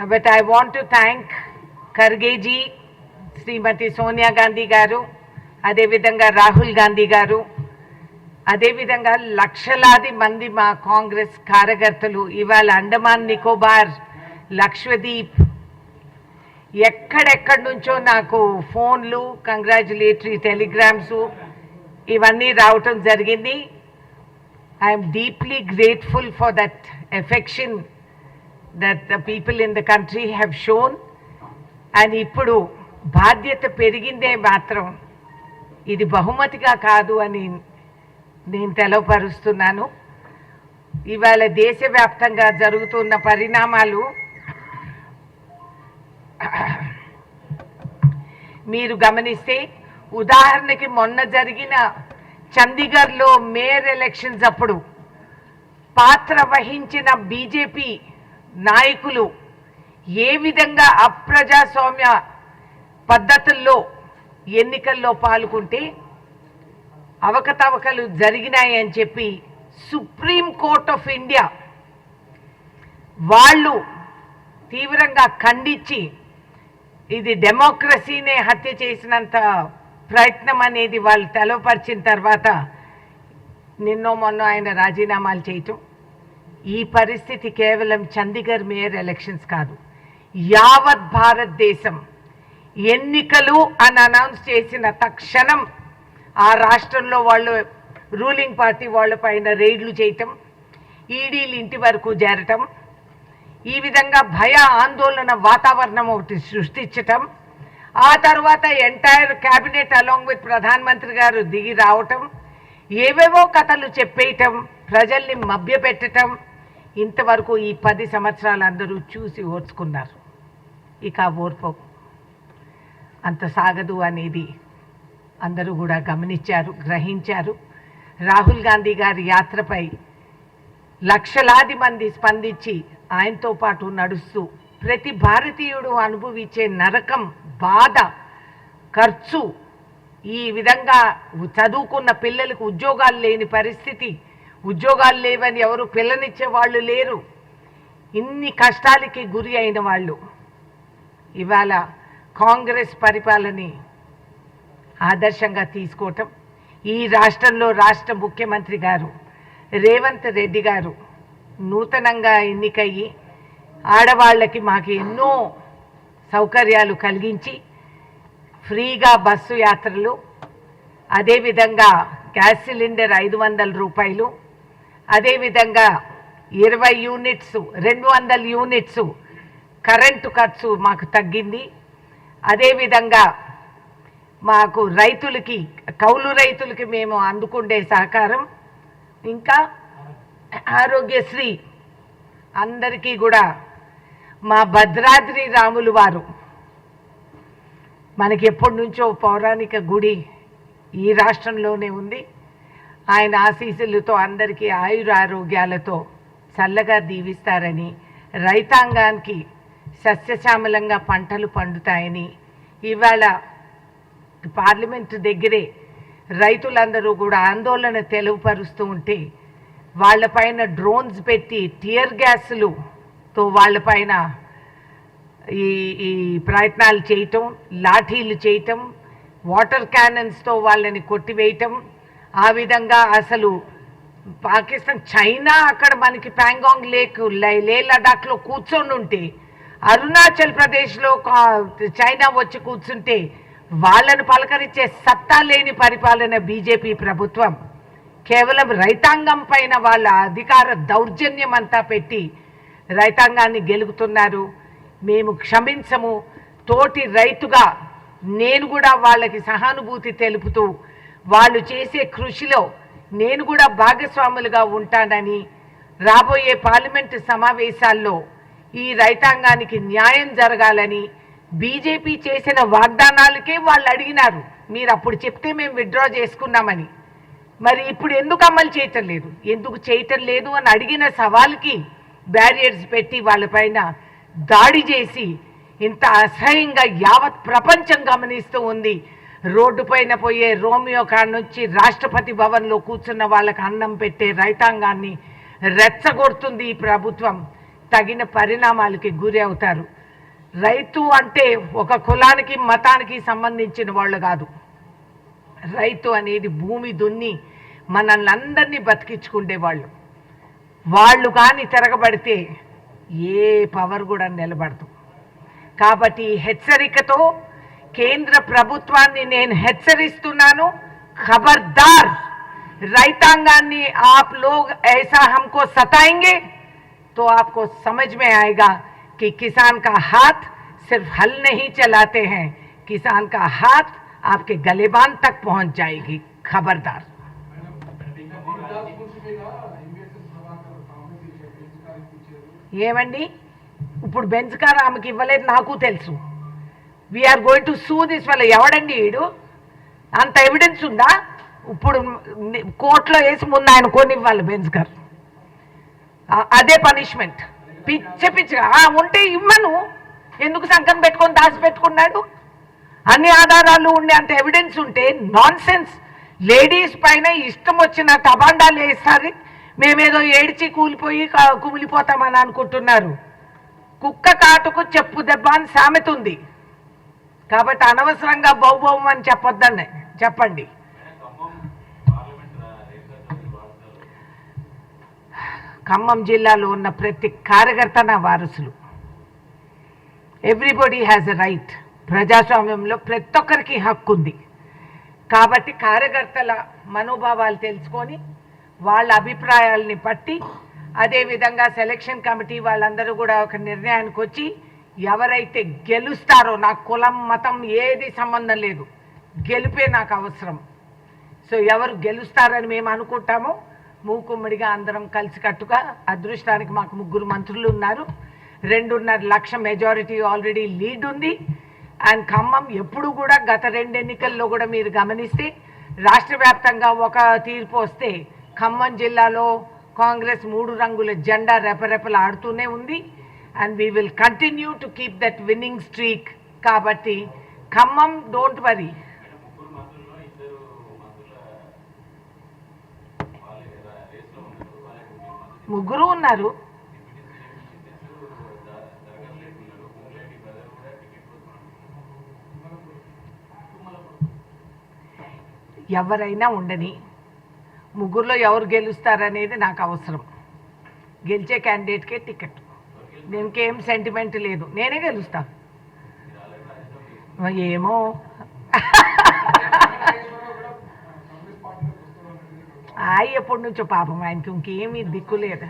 But I want to thank Kargeji, Srimati Sonia Gandhi garu, Adevidanga Rahul Gandhi garu, Adevidanga Lakshaladi Mandi ma Congress Karagartalu, Ival Andaman Nicobar, Lakshadweep, ఎక్కడెక్కడి నుంచో నాకు ఫోన్లు congratulatory telegrams ఇవన్నీ రావటం జరిగింది. I'm deeply grateful for that affection that the people in the country have shown. And ఇప్పుడు బాధ్యత పెరిగిందే మాత్రం ఇది బహుమతిగా కాదు అని నేను తెలవపరుస్తున్నాను. ఇవాళ దేశవ్యాప్తంగా జరుగుతున్న పరిణామాలు మీరు గమనిస్తే, ఉదాహరణకి మొన్న జరిగిన చండీగఢ్లో మేయర్ ఎలక్షన్స్ అప్పుడు పాత్ర వహించిన బీజేపీ నాయకులు ఏ విధంగా అప్రజాస్వామ్య పద్ధతుల్లో ఎన్నికల్లో పాల్గొంటే అవకతవకలు జరిగినాయి అని చెప్పి సుప్రీం కోర్ట్ ఆఫ్ ఇండియా వాళ్ళు తీవ్రంగా ఖండించి ఇది డెమోక్రసీనే హత్య చేసినంత ప్రయత్నం అనేది వాళ్ళు తెలవపరిచిన తర్వాత నిన్నో మొన్న ఆయన రాజీనామాలు చేయటం. ఈ పరిస్థితి కేవలం చండీగఢ్ మేయర్ ఎలక్షన్స్ కాదు, యావత్ భారతదేశం ఎన్నికలు అని అనౌన్స్ చేసిన తక్షణం ఆ రాష్ట్రంలో వాళ్ళు రూలింగ్ పార్టీ వాళ్ళ పైన రైడ్లు చేయటం, ఈడీలు ఇంటి వరకు చేరటం, ఈ విధంగా భయ ఆందోళన వాతావరణం ఒకటి సృష్టించటం, ఆ తర్వాత ఎంటైర్ క్యాబినెట్ అలాంగ్ విత్ ప్రధానమంత్రి గారు దిగి రావటం, ఏవేవో కథలు చెప్పేయటం, ప్రజల్ని మభ్యపెట్టడం, ఇంతవరకు ఈ 10 సంవత్సరాలు అందరూ చూసి ఓర్చుకున్నారు. ఇక ఓర్పు అంత సాగదు అనేది అందరూ కూడా గమనించారు, గ్రహించారు. రాహుల్ గాంధీ గారి యాత్రపై లక్షలాది మంది స్పందించి ఆయనతో పాటు నడుస్తూ ప్రతి భారతీయుడు అనుభవించే నరకం, బాధ, ఖర్చు, ఈ విధంగా చదువుకున్న పిల్లలకు ఉద్యోగాలు లేని పరిస్థితి, ఉద్యోగాలు లేవని ఎవరు పిల్లనిచ్చే వాళ్ళు లేరు, ఇన్ని కష్టాలకి గురి అయిన వాళ్ళు ఇవాళ కాంగ్రెస్ పరిపాలనని ఆదర్శంగా తీసుకోవటం, ఈ రాష్ట్రంలో రాష్ట్ర ముఖ్యమంత్రి గారు రేవంత్ రెడ్డి గారు నూతనంగా ఎన్నికయ్యి ఆడవాళ్ళకి మాకు ఎన్నో సౌకర్యాలు కలిగించి ఫ్రీగా బస్సు యాత్రలు, అదేవిధంగా గ్యాస్ సిలిండర్ 500 రూపాయలు, అదేవిధంగా 20 యూనిట్స్ 200 యూనిట్స్ కరెంటు ఖర్చు మాకు తగ్గింది. అదేవిధంగా మాకు రైతులకి, కౌలు రైతులకి మేము అందుకుండే సహకారం, ఇంకా ఆరోగ్యశ్రీ అందరికీ కూడా మా భద్రాద్రి రాములు వారు మనకి ఎప్పటి నుంచో పౌరాణిక గుడి ఈ రాష్ట్రంలోనే ఉంది. ఆయన ఆశీస్సులతో అందరికీ ఆయురారోగ్యాలతో చల్లగా దీవిస్తారని, రైతాంగానికి సస్యశ్యామలంగా పంటలు పండుతాయని, ఇవాళ పార్లమెంటు దగ్గరే రైతులందరూ కూడా ఆందోళన తెలుపరుస్తూ ఉంటే వాళ్ళపైన డ్రోన్స్ పెట్టి టియర్ గ్యాసులతో వాళ్ళపైన ఈ ప్రయత్నాలు చేయటం, లాఠీలు చేయటం, వాటర్ క్యానన్స్తో వాళ్ళని కొట్టివేయటం, ఆ విధంగా అసలు పాకిస్తాన్, చైనా అక్కడ మనకి ప్యాంగాంగ్ లేక్ లే లడాఖ్లో కూర్చొని ఉంటే, అరుణాచల్ ప్రదేశ్లో చైనా వచ్చి కూర్చుంటే వాళ్ళను పలకరించే సత్తా లేని పరిపాలన బీజేపీ ప్రభుత్వం. కేవలం రైతాంగం పైన వాళ్ళ అధికార దౌర్జన్యం అంతా పెట్టి రైతాంగాన్ని గెలుగుతున్నారు. మేము క్షమించము. తోటి రైతుగా నేను కూడా వాళ్ళకి సహానుభూతి తెలుపుతూ వాళ్ళు చేసే కృషిలో నేను కూడా భాగస్వాములుగా ఉంటానని, రాబోయే పార్లమెంటు సమావేశాల్లో ఈ రైతాంగానికి న్యాయం జరగాలని, బీజేపీ చేసిన వాగ్దానాలకే వాళ్ళు అడిగినారు, మీరు అప్పుడు చెప్తే మేము విత్డ్రా చేసుకున్నామని, మరి ఇప్పుడు ఎందుకు అమలు చేయటం లేదు, ఎందుకు చేయటం లేదు అని అడిగిన సవాల్కి బ్యారియర్స్ పెట్టి వాళ్ళపైన దాడి చేసి ఇంత అసహ్యంగా యావత్ ప్రపంచం గమనిస్తూ ఉంది. రోడ్డు పైన పోయే రోమియో కాడ నుంచి రాష్ట్రపతి భవన్లో కూర్చున్న వాళ్ళకి అన్నం పెట్టే రైతాంగాన్ని రెచ్చగొడుతుంది ఈ ప్రభుత్వం. తగిన పరిణామాలకి గురి అవుతారు. రైతు అంటే ఒక కులానికి మతానికి సంబంధించిన వాళ్ళు కాదు. రైతు అనేది భూమి దున్ని మనల్ని అందరినీ బతికించుకునేవాళ్ళు. వాళ్ళు కానీ తిరగబడితే ఏ పవర్ కూడా నిలబడదు. కాబట్టి హెచ్చరికతో కేంద్ర ప్రభుత్వాన్ని నేను హెచ్చరిస్తున్నాను, ఖబర్దార్, రైతాంగాన్ని आप लोग ऐसा हमको सताएंगे तो आपको समझ में आएगा कि किसान का हाथ सिर्फ हल नहीं चलाते हैं, किसान का हाथ आपके गलेबान तक पहुंच जाएगी. खबरदार. ఏమండి ఇప్పుడు బెంచ్ కార్ ఆమెకి ఇవ్వలేదు, నాకు తెలుసు. We are going to sue this వల్ల. ఎవడండి వీడు? అంత ఎవిడెన్స్ ఉందా? ఇప్పుడు కోర్టులో వేసి ముందు ఆయన కొనివ్వాలి బెంచ్ కార్. అదే పనిష్మెంట్. పిచ్చగా ఉంటే ఇవ్వను. ఎందుకు సంకం పెట్టుకొని దాచిపెట్టుకున్నాడు? అన్ని ఆధారాలు ఉండే అంత ఎవిడెన్స్ ఉంటే నాన్ సెన్స్. లేడీస్ పైన ఇష్టం వచ్చిన తబాండాలు వేస్తారు. మేమేదో ఏడ్చి కూలిపోయి కుమిలిపోతామని అనుకుంటున్నారు. కుక్క కాటుకు చెప్పు దెబ్బ అని సామెత ఉంది. కాబట్టి అనవసరంగా బౌబౌం అని చెప్పొద్దండి, చెప్పండి. ఖమ్మం జిల్లాలో ఉన్న ప్రతి కార్యకర్త నా వారసులు. Everybody has a right. ప్రజాస్వామ్యంలో ప్రతి ఒక్కరికి హక్కు ఉంది. కాబట్టి కార్యకర్తల మనోభావాలు తెలుసుకొని వాళ్ళ అభిప్రాయాలని పట్టి, అదేవిధంగా సెలక్షన్ కమిటీ వాళ్ళందరూ కూడా ఒక నిర్ణయానికి వచ్చి ఎవరైతే గెలుస్తారో, నాకు కులం మతం ఏది సంబంధం లేదు, గెలుపే నాకు అవసరం. సో ఎవరు గెలుస్తారని మేము అనుకుంటామో మూకుమ్మడిగా అందరం కలిసికట్టుగా, అదృష్టానికి మాకు 3 మంత్రులు ఉన్నారు, 2.5 లక్ష మెజారిటీ ఆల్రెడీ లీడ్ ఉంది. అండ్ ఖమ్మం ఎప్పుడు కూడా గత 2 ఎన్నికల్లో కూడా మీరు గమనిస్తే రాష్ట్ర వ్యాప్తంగా ఒక తీర్పు వస్తే ఖమ్మం జిల్లాలో కాంగ్రెస్ 3 రంగుల జెండా రెపరెపలాడుతూనే ఉంది. And we will continue to keep that winnowing streak. కాబట్టి ఖమ్మం, డోంట్ వరీ. ముగ్గురు ఉన్నారు. ఎవరైనా ఉండని, ముగ్గురులో ఎవరు గెలుస్తారనేది నాకు అవసరం. గెలిచే క్యాండిడేట్కే టికెట్. దీనికేం సెంటిమెంట్ లేదు, నేనే గెలుస్తాను. ఏమో ఎప్పటి నుంచో పాపం ఆయనకి ఇంకేమీ దిక్కు లేదు.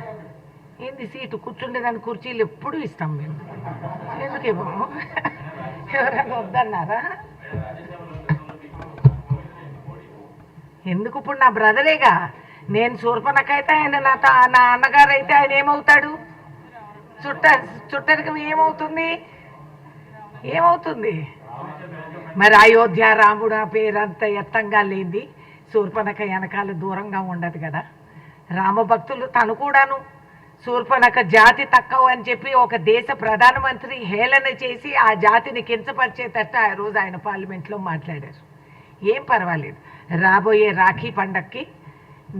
ఏంది సీటు కూర్చుండేదాన్ని, కుర్చీలు ఎప్పుడు ఇస్తాం మేము. ఎందుకు ఇవ్వము? ఎవరైనా వద్దన్నారా? ఎందుకు? ఇప్పుడు నా బ్రదరేగా. నేను శూర్పణకైతే ఆయన నా అన్నగారు అయితే ఆయన ఏమవుతాడు? చుట్టరికం ఏమవుతుంది? మరి అయోధ్య రాముడు ఆ పేరంత ఎత్తంగా లేనిది శూర్పణక వెనకాల దూరంగా ఉండదు కదా. రామభక్తులు తను కూడాను శూర్పణక జాతి తక్కువ అని చెప్పి ఒక దేశ ప్రధానమంత్రి హేళన చేసి ఆ జాతిని కించపరిచేటట్టు ఆ రోజు ఆయన పార్లమెంట్లో మాట్లాడారు. ఏం పర్వాలేదు. రాబోయే రాఖీ పండగకి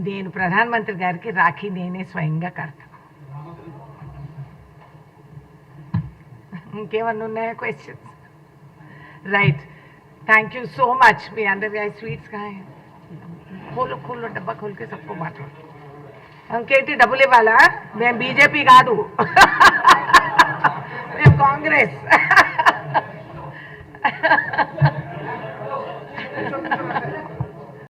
నేను ప్రధానమంత్రి గారికి రాఖీ నేనే స్వయంగా కడతాను. ఇంకేమన్నా ఉన్నాయా questions? Right, thank you so much. మీ అందరికీ స్వీట్స్ खोलो डब्बा खोल के सबको बांटो. ఇంకేంటి డబ్బులు ఇవ్వాలా? మేము బీజేపీ కాదు, మేము కాంగ్రెస్.